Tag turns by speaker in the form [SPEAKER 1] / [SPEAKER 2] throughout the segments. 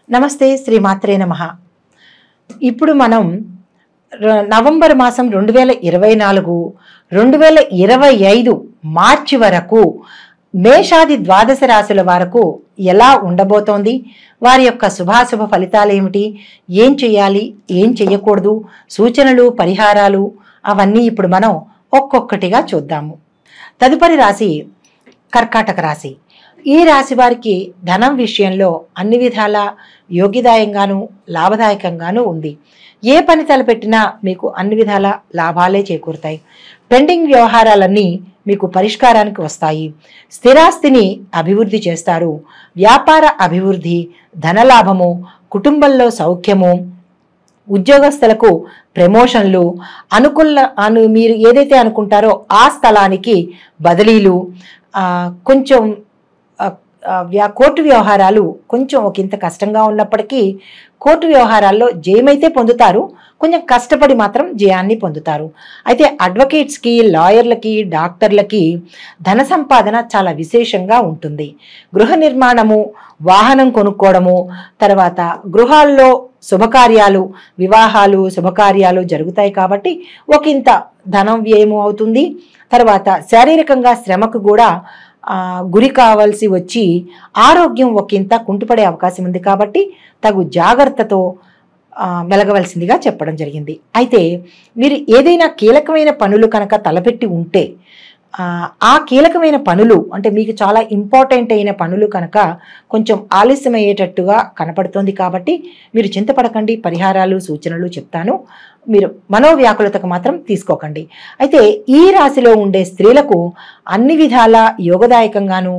[SPEAKER 1] నమస్తే శ్రీమాత్రే నమః. ఇప్పుడు మనం నవంబర్ మాసం 2024, 2025 మార్చి వరకు మేషాది ద్వాదశ రాశుల వరకు ఎలా ఉండబోతోంది, వారి యొక్క శుభాశుభ ఫలితాలు ఏమిటి, ఏం చేయాలి, ఏం చేయకూడదు, సూచనలు, పరిహారాలు అవన్నీ ఇప్పుడు మనం ఒక్కొక్కటిగా చూద్దాము. తదుపరి రాశి కర్కాటక రాశి. ఈ రాశి వారికి ధనం విషయంలో అన్ని విధాల యోగ్యదాయంగాను లాభదాయకంగాను ఉంది. ఏ పని తలపెట్టినా మీకు అన్ని విధాల లాభాలే చేకూరుతాయి. పెండింగ్ వ్యవహారాలన్నీ మీకు పరిష్కారానికి వస్తాయి. స్థిరాస్తిని అభివృద్ధి చేస్తారు. వ్యాపార అభివృద్ధి, ధనలాభము, కుటుంబంలో సౌఖ్యము, ఉద్యోగస్తులకు ప్రమోషన్లు, మీరు ఏదైతే అనుకుంటారో ఆ స్థలానికి బదిలీలు, కొంచెం కోర్టు వ్యవహారాలు కొంచెం ఒకంత కష్టంగా ఉన్నప్పటికీ కోర్టు వ్యవహారాల్లో జయమైతే పొందుతారు, కొంచెం కష్టపడి మాత్రం జయాన్ని పొందుతారు. అయితే అడ్వకేట్స్కి, లాయర్లకి, డాక్టర్లకి ధన సంపాదన చాలా విశేషంగా ఉంటుంది. గృహ నిర్మాణము, వాహనం కొనుక్కోవడము, తర్వాత గృహాల్లో శుభకార్యాలు, వివాహాలు, శుభకార్యాలు జరుగుతాయి కాబట్టి ఒకంత ధనం వ్యయము అవుతుంది. తర్వాత శారీరకంగా శ్రమకు కూడా గురి కావాల్సి వచ్చి ఆరోగ్యం ఒకంత కుంటుపడే అవకాశం ఉంది కాబట్టి తగు జాగ్రత్తతో మెలగవలసిందిగా చెప్పడం జరిగింది. అయితే మీరు ఏదైనా కీలకమైన పనులు కనుక తలపెట్టి ఉంటే ఆ కీలకమైన పనులు అంటే మీకు చాలా ఇంపార్టెంట్ అయిన పనులు కనుక కొంచెం ఆలస్యమయ్యేటట్టుగా కనపడుతోంది కాబట్టి మీరు చింతపడకండి. పరిహారాలు, సూచనలు చెప్తాను, మీరు మనోవ్యాకులతకు మాత్రం తీసుకోకండి. అయితే ఈ రాశిలో ఉండే స్త్రీలకు అన్ని విధాల యోగదాయకంగాను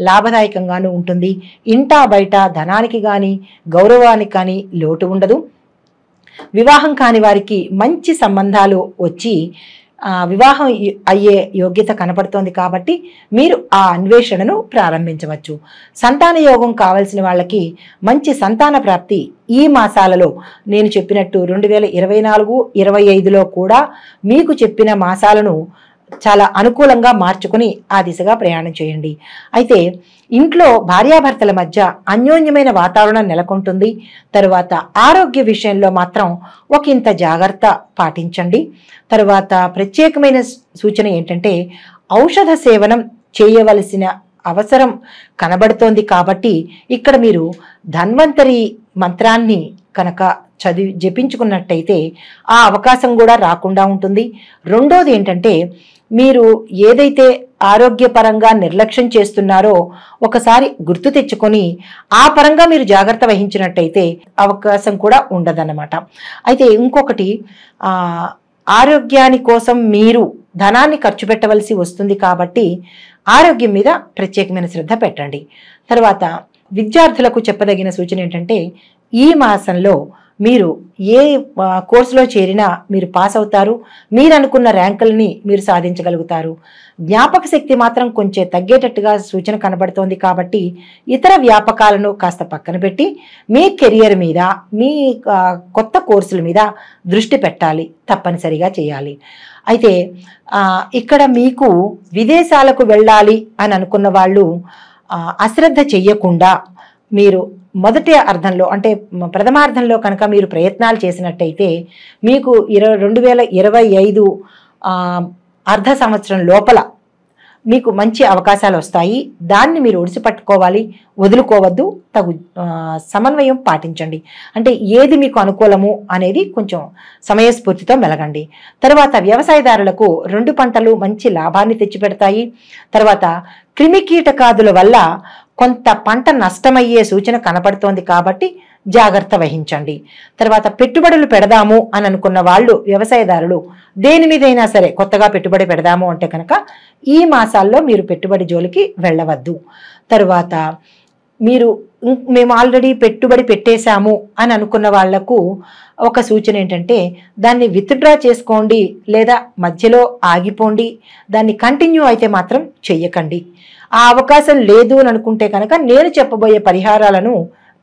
[SPEAKER 1] లాభదాయకంగాను ఉంటుంది. ఇంటా బయట ధనానికి కానీ గౌరవానికి కానీ లోటు ఉండదు. వివాహం కాని వారికి మంచి సంబంధాలు వచ్చి వివాహం అయ్యే యోగ్యత కనపడుతోంది కాబట్టి మీరు ఆ అన్వేషణను ప్రారంభించవచ్చు. సంతాన యోగం కావలసిన వాళ్ళకి మంచి సంతాన ప్రాప్తి ఈ మాసాలలో నేను చెప్పినట్టు 2024, 2025లో కూడా మీకు చెప్పిన మాసాలను చాలా అనుకూలంగా మార్చుకుని ఆ దిశగా ప్రయాణం చేయండి. అయితే ఇంట్లో భార్యాభర్తల మధ్య అన్యోన్యమైన వాతావరణం నెలకొంటుంది. తరువాత ఆరోగ్య విషయంలో మాత్రం ఒకంత జాగ్రత్త పాటించండి. తరువాత ప్రత్యేకమైన సూచన ఏంటంటే ఔషధ సేవనం చేయవలసిన అవసరం కనబడుతోంది కాబట్టి ఇక్కడ మీరు ధన్వంతరి మంత్రాన్ని కనుక జపించుకున్నట్టయితే ఆ అవకాశం కూడా రాకుండా ఉంటుంది. రెండోది ఏంటంటే మీరు ఏదైతే ఆరోగ్యపరంగా నిర్లక్ష్యం చేస్తున్నారో ఒకసారి గుర్తు తెచ్చుకొని ఆ పరంగా మీరు జాగ్రత్త వహించినట్టయితే అవకాశం కూడా ఉండదన్నమాట. అయితే ఇంకొకటి, ఆరోగ్యాని కోసం మీరు ధనాన్ని ఖర్చు పెట్టవలసి వస్తుంది కాబట్టి ఆరోగ్యం మీద ప్రత్యేకమైన శ్రద్ధ పెట్టండి. తర్వాత విద్యార్థులకు చెప్పదగిన సూచన ఏంటంటే ఈ మాసంలో మీరు ఏ కోర్సులో చేరినా మీరు పాస్ అవుతారు. మీరు అనుకున్న ర్యాంకుల్ని మీరు సాధించగలుగుతారు. జ్ఞాపక శక్తి మాత్రం కొంచెం తగ్గేటట్టుగా సూచన కనబడుతోంది కాబట్టి ఇతర వ్యాపకాలను కాస్త పక్కన పెట్టి మీ కెరియర్ మీద, మీ కొత్త కోర్సుల మీద దృష్టి పెట్టాలి, తప్పనిసరిగా చేయాలి. అయితే ఇక్కడ మీకు విదేశాలకు వెళ్ళాలి అని అనుకున్న వాళ్ళు అశ్రద్ధ చెయ్యకుండా మీరు మొదటి అర్థంలో అంటే ప్రథమార్థంలో కనుక మీరు ప్రయత్నాలు చేసినట్టయితే మీకు 2025 అర్ధ సంవత్సరం లోపల మీకు మంచి అవకాశాలు వస్తాయి. దాన్ని మీరు ఒడిసిపట్టుకోవాలి, వదులుకోవద్దు. తగు సమన్వయం పాటించండి. అంటే ఏది మీకు అనుకూలము అనేది కొంచెం సమయస్ఫూర్తితో మెలగండి. తర్వాత వ్యవసాయదారులకు 2 పంటలు మంచి లాభాన్ని తెచ్చిపెడతాయి. తర్వాత క్రిమికీటకాదుల వల్ల కొంత పంట నష్టమయ్యే సూచన కనపడుతోంది కాబట్టి జాగ్రత్త వహించండి. తర్వాత పెట్టుబడులు పెడదాము అని అనుకున్న వాళ్ళు, వ్యవసాయదారులు దేని మీదైనా సరే కొత్తగా పెట్టుబడి పెడదాము అంటే కనుక ఈ మాసాల్లో మీరు పెట్టుబడి జోలికి వెళ్ళవద్దు. తరువాత మేము ఆల్రెడీ పెట్టుబడి పెట్టేశాము అని అనుకున్న వాళ్లకు ఒక సూచన ఏంటంటే దాన్ని విత్డ్రా చేసుకోండి లేదా మధ్యలో ఆగిపోండి. దాన్ని కంటిన్యూ అయితే మాత్రం చెయ్యకండి. ఆ అవకాశం లేదు అని అనుకుంటే కనుక నేను చెప్పబోయే పరిహారాలను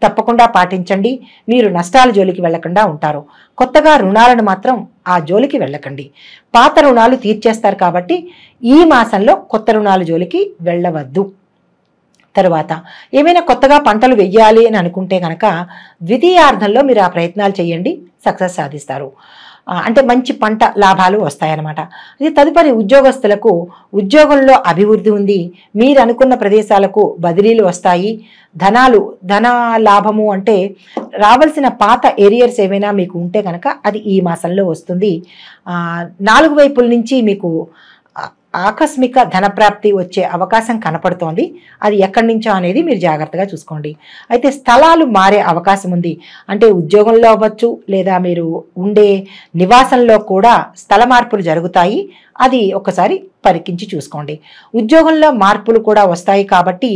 [SPEAKER 1] తప్పకుండా పాటించండి. మీరు నష్టాల జోలికి వెళ్లకుండా ఉంటారు. కొత్తగా రుణాలను మాత్రం ఆ జోలికి వెళ్ళకండి. పాత రుణాలు తీర్చేస్తారు కాబట్టి ఈ మాసంలో కొత్త రుణాల జోలికి వెళ్ళవద్దు. తరువాత ఏమైనా కొత్తగా పంటలు వెయ్యాలి అని అనుకుంటే కనుక ద్వితీయార్థంలో మీరు ఆ ప్రయత్నాలు చేయండి, సక్సెస్ సాధిస్తారు. అంటే మంచి పంట లాభాలు వస్తాయన్నమాట. అది తదుపరి ఉద్యోగస్తులకు ఉద్యోగంలో అభివృద్ధి ఉంది, మీరు అనుకున్న ప్రదేశాలకు బదిలీలు వస్తాయి, ధన లాభము అంటే రావాల్సిన పాత ఏరియర్స్ ఏమైనా మీకు ఉంటే కనుక అది ఈ మాసంలో వస్తుంది. 4 వైపుల నుంచి మీకు ఆకస్మిక ధనప్రాప్తి వచ్చే అవకాశం కనపడుతోంది. అది ఎక్కడి నుంచో అనేది మీరు జాగ్రత్తగా చూసుకోండి. అయితే స్థలాలు మారే అవకాశం ఉంది. అంటే ఉద్యోగంలో అవ్వచ్చు, లేదా మీరు ఉండే నివాసంలో కూడా స్థల మార్పులు జరుగుతాయి. అది ఒకసారి పరికించి చూసుకోండి. ఉద్యోగంలో మార్పులు కూడా వస్తాయి కాబట్టి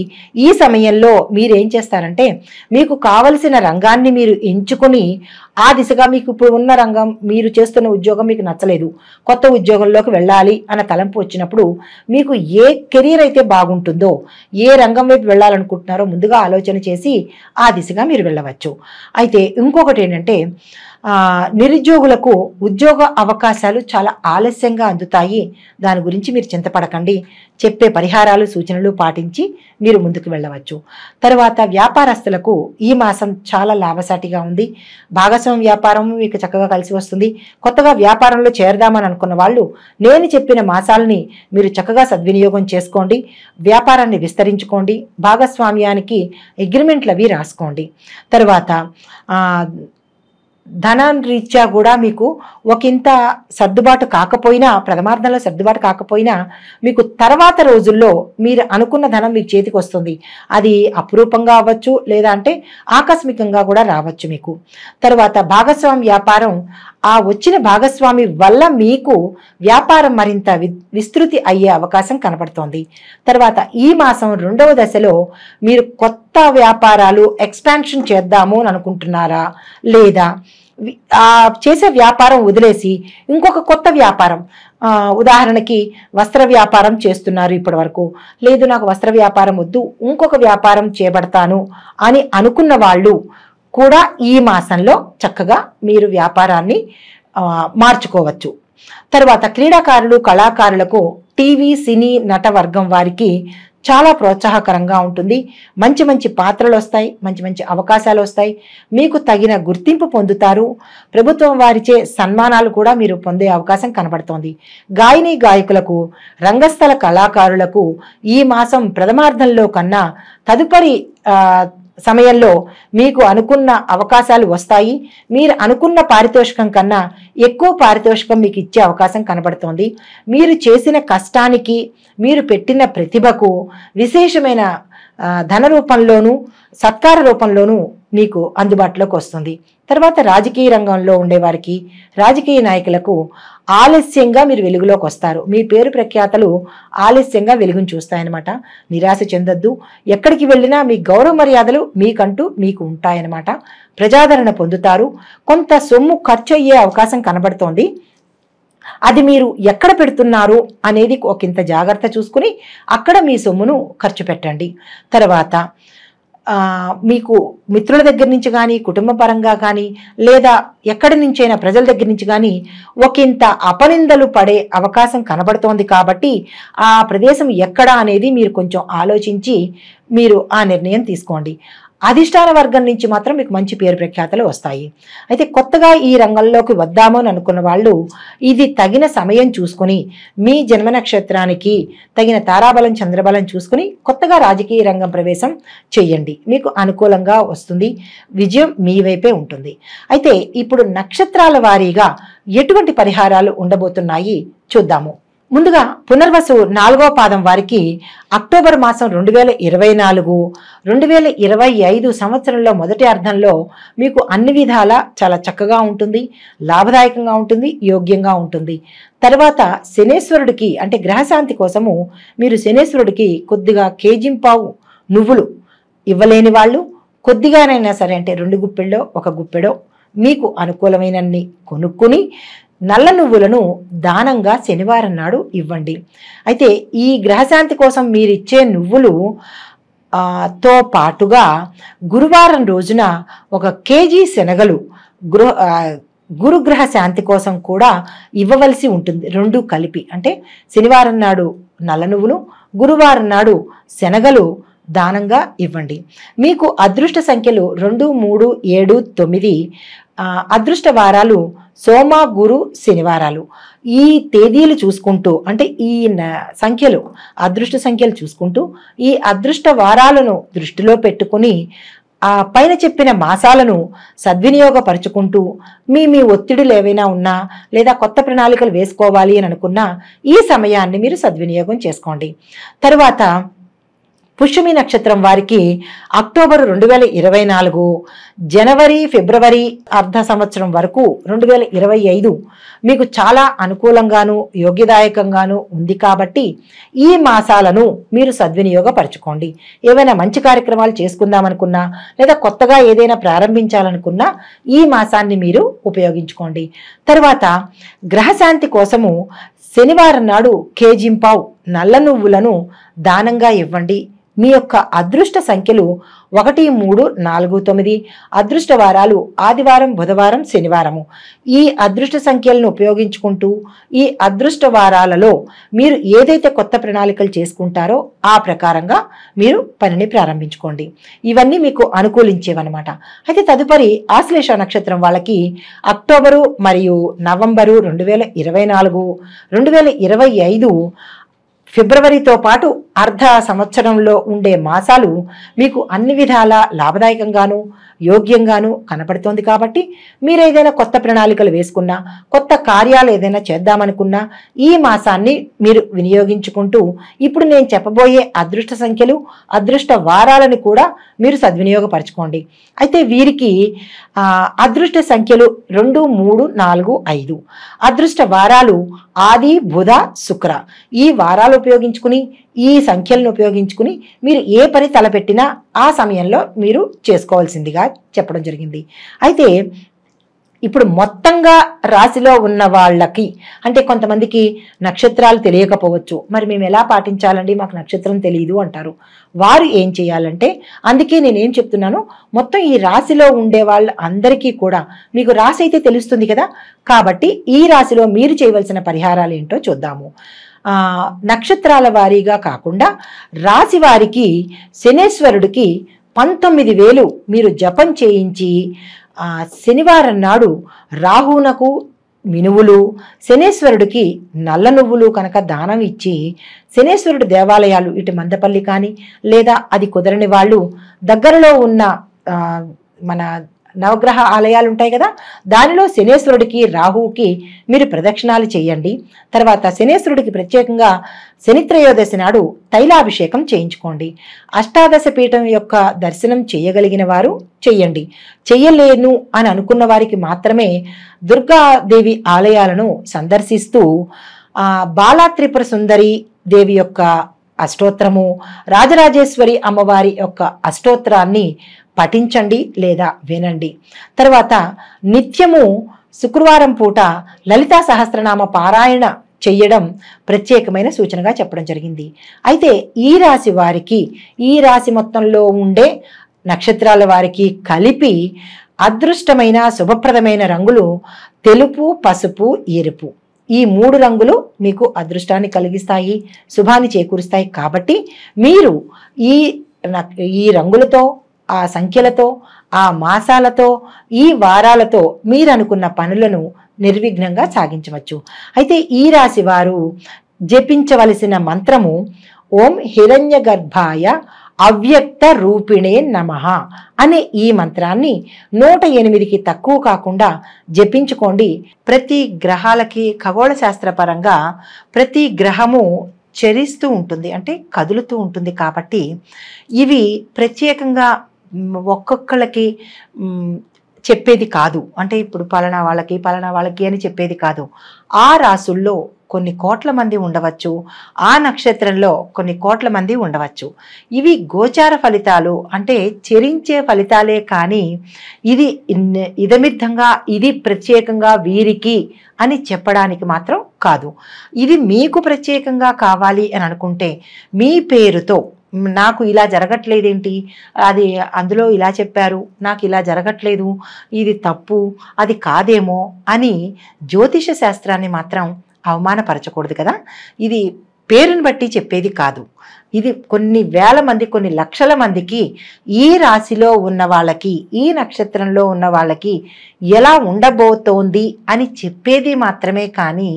[SPEAKER 1] ఈ సమయంలో మీరు ఏం చేస్తారంటే మీకు కావలసిన రంగాన్ని మీరు ఎంచుకొని ఆ దిశగా, మీకు ఇప్పుడు ఉన్న రంగం, మీరు చేస్తున్న ఉద్యోగం మీకు నచ్చలేదు, కొత్త ఉద్యోగంలోకి వెళ్ళాలి అన్న తలంపు వచ్చినప్పుడు మీకు ఏ కెరీర్ అయితే బాగుంటుందో, ఏ రంగం వైపు వెళ్ళాలనుకుంటున్నారో ముందుగా ఆలోచన చేసి ఆ దిశగా మీరు వెళ్ళవచ్చు. అయితే ఇంకొకటి ఏంటంటే నిరుద్యోగులకు ఉద్యోగ అవకాశాలు చాలా ఆలస్యంగా అందుతాయి. దాని గురించి మీరు చింతపడకండి. చెప్పే పరిహారాలు, సూచనలు పాటించి మీరు ముందుకు వెళ్ళవచ్చు. తర్వాత వ్యాపారస్తులకు ఈ మాసం చాలా లాభసాటిగా ఉంది. భాగస్వామ్య వ్యాపారం మీకు చక్కగా కలిసి వస్తుంది. కొత్తగా వ్యాపారంలో చేరదామని అనుకున్న వాళ్ళు నేను చెప్పిన మాసాలని మీరు చక్కగా సద్వినియోగం చేసుకోండి. వ్యాపారాన్ని విస్తరించుకోండి. భాగస్వామ్యానికి అగ్రిమెంట్లు అవి రాసుకోండి. తర్వాత ధనారీత్యా కూడా మీకు ఒకంత సర్దుబాటు కాకపోయినా, ప్రథమార్థంలో సర్దుబాటు కాకపోయినా మీకు తర్వాత రోజుల్లో మీరు అనుకున్న ధనం మీకు చేతికి వస్తుంది. అది అపురూపంగా అవ్వచ్చు, లేదా అంటే ఆకస్మికంగా కూడా రావచ్చు మీకు. తర్వాత భాగస్వామి వ్యాపారం, ఆ వచ్చిన భాగస్వామి వల్ల మీకు వ్యాపారం మరింత విస్తృతి అయ్యే అవకాశం కనపడుతోంది. తర్వాత ఈ మాసం 2వ దశలో మీరు కొత్త వ్యాపారాలు ఎక్స్పాన్షన్ చేద్దాము అని అనుకుంటున్నారా, లేదా చేసే వ్యాపారం వదిలేసి ఇంకొక కొత్త వ్యాపారం, ఉదాహరణకి వస్త్ర వ్యాపారం చేస్తున్నారు ఇప్పటి వరకు, లేదు నాకు వస్త్ర వ్యాపారం వద్దు ఇంకొక వ్యాపారం చేపడతాను అని అనుకున్న వాళ్ళు కూడా ఈ మాసంలో చక్కగా మీరు వ్యాపారాన్ని మార్చుకోవచ్చు. తర్వాత క్రీడాకారులు, కళాకారులకు టీవీ, సినీ నట వర్గం వారికి చాలా ప్రోత్సాహకరంగా ఉంటుంది. మంచి మంచి పాత్రలు వస్తాయి, మంచి మంచి అవకాశాలు వస్తాయి, మీకు తగిన గుర్తింపు పొందుతారు. ప్రభుత్వం వారిచే సన్మానాలు కూడా మీరు పొందే అవకాశం కనబడుతోంది. గాయని గాయకులకు, రంగస్థల కళాకారులకు ఈ మాసం ప్రథమార్థంలో కన్నా తదుపరి సమయంలో మీకు అనుకున్న అవకాశాలు వస్తాయి. మీరు అనుకున్న పారితోషికం కన్నా ఎక్కువ పారితోషికం మీకు ఇచ్చే అవకాశం కనబడుతోంది. మీరు చేసిన కష్టానికి, మీరు పెట్టిన ప్రతిభకు విశేషమైన ధన రూపంలోనూ సత్కార రూపంలోనూ మీకు అందుబాటులోకి వస్తుంది. తర్వాత రాజకీయ రంగంలో ఉండేవారికి, రాజకీయ నాయకులకు ఆలస్యంగా మీరు వెలుగులోకి వస్తారు. మీ పేరు ప్రఖ్యాతలు ఆలస్యంగా వెలుగును చూస్తాయన్నమాట. నిరాశ చెందొద్దు. ఎక్కడికి వెళ్ళినా మీ గౌరవ మర్యాదలు మీకంటూ మీకు ఉంటాయన్నమాట. ప్రజాదరణ పొందుతారు. కొంత సొమ్ము ఖర్చు అయ్యే అవకాశం కనబడుతోంది. అది మీరు ఎక్కడ పెడుతున్నారు అనేది ఒకంత జాగ్రత్త చూసుకుని అక్కడ మీ సొమ్మును ఖర్చు పెట్టండి. తర్వాత మీకు మిత్రుల దగ్గర నుంచి కానీ, కుటుంబ పరంగా కానీ, లేదా ఎక్కడి నుంచైనా ప్రజల దగ్గర నుంచి కానీ ఒకంత అపనిందలు పడే అవకాశం కనబడుతోంది. కాబట్టి ఆ ప్రదేశం ఎక్కడ అనేది మీరు కొంచెం ఆలోచించి మీరు ఆ నిర్ణయం తీసుకోండి. అధిష్టాన వర్గం నుంచి మాత్రం మీకు మంచి పేరు ప్రఖ్యాతలు వస్తాయి. అయితే కొత్తగా ఈ రంగంలోకి వద్దాము అని అనుకున్న వాళ్ళు ఇది తగిన సమయం చూసుకుని, మీ జన్మ నక్షత్రానికి తగిన తారాబలం, చంద్రబలం చూసుకుని కొత్తగా రాజకీయ రంగం ప్రవేశం చేయండి. మీకు అనుకూలంగా వస్తుంది. విజయం మీ వైపే ఉంటుంది. అయితే ఇప్పుడు నక్షత్రాల వారీగా ఎటువంటి పరిహారాలు ఉండబోతున్నాయి చూద్దాము. ముందుగా పునర్వసు 4వ పాదం వారికి అక్టోబర్ మాసం 2024, 2025 సంవత్సరంలో మొదటి అర్ధంలో మీకు అన్ని విధాలా చాలా చక్కగా ఉంటుంది, లాభదాయకంగా ఉంటుంది, యోగ్యంగా ఉంటుంది. తర్వాత శనేశ్వరుడికి అంటే గ్రహశాంతి కోసము మీరు శనేశ్వరుడికి కొద్దిగా కేజింపావు నువ్వులు ఇవ్వలేని వాళ్ళు కొద్దిగానైనా సరే, అంటే 2 గుప్పెళ్ళో 1 గుప్పెడో మీకు అనుకూలమైనన్ని కొనుక్కుని నల్ల నువ్వులను దానంగా శనివారం నాడు ఇవ్వండి. అయితే ఈ గ్రహశాంతి కోసం మీరిచ్చే నువ్వులు తో పాటుగా గురువారం రోజున 1 కేజీ శనగలు గురుగ్రహ శాంతి కోసం కూడా ఇవ్వవలసి ఉంటుంది. 2 కలిపి, అంటే శనివారం నాడు నల్ల నువ్వులు, గురువారం నాడు శనగలు దానంగా ఇవ్వండి. మీకు అదృష్ట సంఖ్యలు 2, 3, 7, 9. అదృష్ట వారాలు సోమ, గురు, శనివారాలు. ఈ తేదీలు చూసుకుంటూ, అంటే ఈ సంఖ్యలు, అదృష్ట సంఖ్యలు చూసుకుంటూ, ఈ అదృష్ట వారాలను దృష్టిలో పెట్టుకుని ఆ పైన చెప్పిన మాసాలను సద్వినియోగపరుచుకుంటూ మీ ఒత్తిడులు ఏవైనా ఉన్నా, లేదా కొత్త ప్రణాళికలు వేసుకోవాలి అని అనుకున్నా ఈ సమయాన్ని మీరు సద్వినియోగం చేసుకోండి. తరువాత పుష్యమి నక్షత్రం వారికి అక్టోబర్ 2024, జనవరి, ఫిబ్రవరి అర్ధ సంవత్సరం వరకు 2025 మీకు చాలా అనుకూలంగాను యోగ్యదాయకంగాను ఉంది కాబట్టి ఈ మాసాలను మీరు సద్వినియోగపరచుకోండి. ఏవైనా మంచి కార్యక్రమాలు చేసుకుందామనుకున్నా, లేదా కొత్తగా ఏదైనా ప్రారంభించాలనుకున్నా ఈ మాసాన్ని మీరు ఉపయోగించుకోండి. తర్వాత గ్రహశాంతి కోసము శనివారం నాడు కేజింపావు నల్ల నువ్వులను దానంగా ఇవ్వండి. మీ యొక్క అదృష్ట సంఖ్యలు 1, 3, 4, 9. అదృష్ట వారాలు ఆదివారం, బుధవారం, శనివారము. ఈ అదృష్ట సంఖ్యలను ఉపయోగించుకుంటూ ఈ అదృష్ట వారాలలో మీరు ఏదైతే కొత్త ప్రణాళికలు చేసుకుంటారో ఆ ప్రకారంగా మీరు పనిని ప్రారంభించుకోండి. ఇవన్నీ మీకు అనుకూలించేవన్నమాట. అయితే తదుపరి ఆశ్లేష నక్షత్రం వాళ్ళకి అక్టోబరు మరియు నవంబరు 2024, 2025 ఫిబ్రవరితో పాటు అర్ధ సంవత్సరంలో ఉండే మాసాలు మీకు అన్ని విధాల లాభదాయకంగాను యోగ్యంగాను కనపడుతోంది. కాబట్టి మీరు ఏదైనా కొత్త ప్రణాళికలు వేసుకున్నా, కొత్త కార్యాలు ఏదైనా చేద్దామనుకున్నా ఈ మాసాన్ని మీరు వినియోగించుకుంటూ ఇప్పుడు నేను చెప్పబోయే అదృష్ట సంఖ్యలు, అదృష్ట వారాలను కూడా మీరు సద్వినియోగపరచుకోండి. అయితే వీరికి అదృష్ట సంఖ్యలు 2, 3, 4, 5. అదృష్ట వారాలు ఆది, బుధ, శుక్ర. ఈ వారాలు ఉపయోగించుకుని, ఈ సంఖ్యలను ఉపయోగించుకుని మీరు ఏ పని తలపెట్టినా ఆ సమయంలో మీరు చేసుకోవాల్సిందిగా చెప్పడం జరిగింది. అయితే ఇప్పుడు మొత్తంగా రాశిలో ఉన్న వాళ్ళకి, అంటే కొంతమందికి నక్షత్రాలు తెలియకపోవచ్చు, మరి మేము ఎలా పాటించాలండి, మాకు నక్షత్రం తెలియదు అంటారు. వారు ఏం చేయాలంటే, అందుకే నేనేం చెప్తున్నాను, మొత్తం ఈ రాశిలో ఉండే వాళ్ళ అందరికీ కూడా మీకు రాశి అయితే తెలుస్తుంది కదా, కాబట్టి ఈ రాశిలో మీరు చేయవలసిన పరిహారాలు ఏంటో చూద్దాము. నక్షత్రాల వారీగా కాకుండా రాశి వారికి శనేశ్వరుడికి 19,000 మీరు జపం చేయించి శనివారం నాడు రాహునకు మినువులు, శనేశ్వరుడికి నల్ల నువ్వులు కనుక దానం ఇచ్చి, శనేశ్వరుడి దేవాలయాలు ఇటు మందపల్లి కానీ, లేదా అది కుదరని వాళ్ళు దగ్గరలో ఉన్న మన నవగ్రహ ఆలయాలు ఉంటాయి కదా, దానిలో శనేశ్వరుడికి, రాహువుకి మీరు ప్రదక్షిణాలు చేయండి. తర్వాత శనేశ్వరుడికి ప్రత్యేకంగా శనిత్రయోదశి నాడు తైలాభిషేకం చేయించుకోండి. అష్టాదశ పీఠం యొక్క దర్శనం చేయగలిగిన వారు చెయ్యండి. చెయ్యలేను అని అనుకున్న వారికి మాత్రమే దుర్గాదేవి ఆలయాలను సందర్శిస్తూ బాలా త్రిపుర సుందరి దేవి యొక్క అష్టోత్తరము, రాజరాజేశ్వరి అమ్మవారి యొక్క అష్టోత్తరాన్ని పఠించండి లేదా వినండి. తర్వాత నిత్యము శుక్రవారం పూట లలితా సహస్రనామ పారాయణ చెయ్యడం ప్రత్యేకమైన సూచనగా చెప్పడం జరిగింది. అయితే ఈ రాశి వారికి, ఈ రాశి మొత్తంలో ఉండే నక్షత్రాల వారికి కలిపి అదృష్టమైన శుభప్రదమైన రంగులు తెలుపు, పసుపు, ఎరుపు. ఈ 3 రంగులు మీకు అదృష్టాన్ని కలిగిస్తాయి, శుభాన్ని చేకూరుస్తాయి. కాబట్టి మీరు ఈ రంగులతో, ఆ సంఖ్యలతో, ఆ మాసాలతో, ఈ వారాలతో మీరు అనుకున్న పనులను నిర్విఘ్నంగా సాగించవచ్చు. అయితే ఈ రాశి వారు జపించవలసిన మంత్రము ఓం హిరణ్య గర్భాయ అవ్యక్త రూపిణే నమః అనే ఈ మంత్రాన్ని 108కి తక్కువ కాకుండా జపించుకోండి. ప్రతి గ్రహాలకి ఖగోళ శాస్త్రపరంగా ప్రతి గ్రహము చరిస్తూ ఉంటుంది, అంటే కదులుతూ ఉంటుంది. కాబట్టి ఇవి ప్రత్యేకంగా ఒక్కొక్కళ్ళకి చెప్పేది కాదు. అంటే ఇప్పుడు పలానా వాళ్ళకి అని చెప్పేది కాదు. ఆ రాసుల్లో కొన్ని కోట్ల మంది ఉండవచ్చు, ఆ నక్షత్రంలో కొన్ని కోట్ల మంది ఉండవచ్చు. ఇవి గోచార ఫలితాలు, అంటే చెరించే ఫలితాలే కానీ ఇది ఇదమిద్ధంగా ఇది ప్రత్యేకంగా వీరికి అని చెప్పడానికి మాత్రం కాదు. ఇది మీకు ప్రత్యేకంగా కావాలి అని అనుకుంటే మీ పేరుతో, నాకు ఇలా జరగట్లేదేంటి, అది అందులో ఇలా చెప్పారు, నాకు ఇలా జరగట్లేదు, ఇది తప్పు, అది కాదేమో అని జ్యోతిష శాస్త్రాన్ని మాత్రం అవమానపరచకూడదు కదా. ఇది పేరుని బట్టి చెప్పేది కాదు. ఇది కొన్ని వేల మంది, కొన్ని లక్షల మందికి ఈ రాశిలో ఉన్న వాళ్ళకి, ఈ నక్షత్రంలో ఉన్న వాళ్ళకి ఎలా ఉండబోతోంది అని చెప్పేది మాత్రమే. కానీ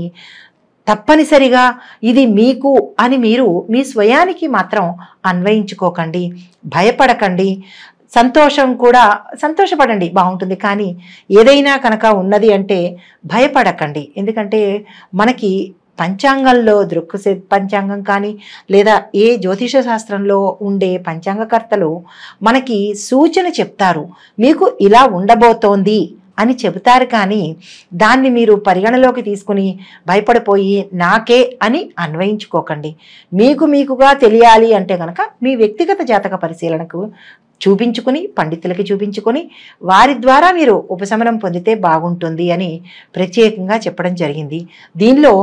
[SPEAKER 1] తప్పనిసరిగా ఇది మీకు అని మీరు మీ స్వయానికి మాత్రం అన్వయించుకోకండి, భయపడకండి. సంతోషం కూడా సంతోషపడండి, బాగుంటుంది. కానీ ఏదైనా కనుక ఉన్నది అంటే భయపడకండి. ఎందుకంటే మనకి పంచాంగంలో దృక్సే పంచాంగం కానీ లేదా ఏ జ్యోతిష శాస్త్రంలో ఉండే పంచాంగకర్తలు మనకి సూచన చెప్తారు, మీకు ఇలా ఉండబోతోంది అని చెబుతారు. కానీ దాన్ని మీరు పరిగణలోకి తీసుకుని భయపడిపోయి నాకే అని అన్వయించుకోకండి. మీకుగా తెలియాలి అంటే కనుక మీ వ్యక్తిగత జాతక పరిశీలనకు చూపించుకుని, పండితులకి చూపించుకొని వారి ద్వారా మీరు ఉపశమనం పొందితే బాగుంటుంది అని ప్రత్యేకంగా చెప్పడం జరిగింది. దీనిలో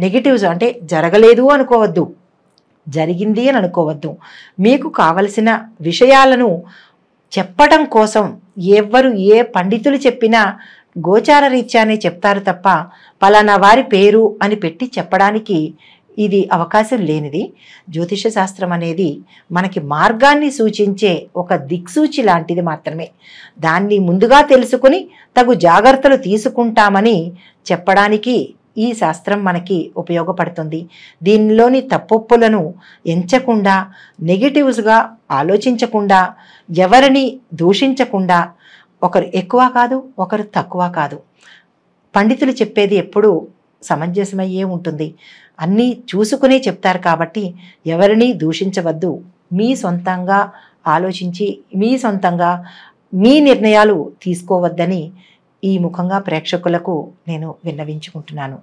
[SPEAKER 1] నెగిటివ్స్ అంటే జరగలేదు అనుకోవద్దు, జరిగింది అని అనుకోవద్దు. మీకు కావలసిన విషయాలను చెప్పడం కోసం ఎవరు ఏ పండితులు చెప్పినా గోచార రీత్యానే చెప్తారు తప్ప పలానా వారి పేరు అని పెట్టి చెప్పడానికి ఇది అవకాశం లేనిది. జ్యోతిష శాస్త్రం అనేది మనకి మార్గాన్ని సూచించే ఒక దిక్సూచి లాంటిది మాత్రమే. దాన్ని ముందుగా తెలుసుకుని తగు జాగ్రత్తలు తీసుకుంటామని చెప్పడానికి ఈ శాస్త్రం మనకి ఉపయోగపడుతుంది. దీనిలోని తప్పొప్పులను ఎంచకుండా, నెగిటివ్స్గా ఆలోచించకుండా, ఎవరిని దూషించకుండా, ఒకరు ఎక్కువ కాదు, ఒకరు తక్కువ కాదు. పండితులు చెప్పేది ఎప్పుడూ సమంజసమయ్యే ఉంటుంది. అన్నీ చూసుకునే చెప్తారు కాబట్టి ఎవరిని దూషించవద్దు. మీ సొంతంగా ఆలోచించి మీ సొంతంగా మీ నిర్ణయాలు తీసుకోవద్దని ఈ ముఖంగా ప్రేక్షకులకు నేను విన్నవించుకుంటున్నాను.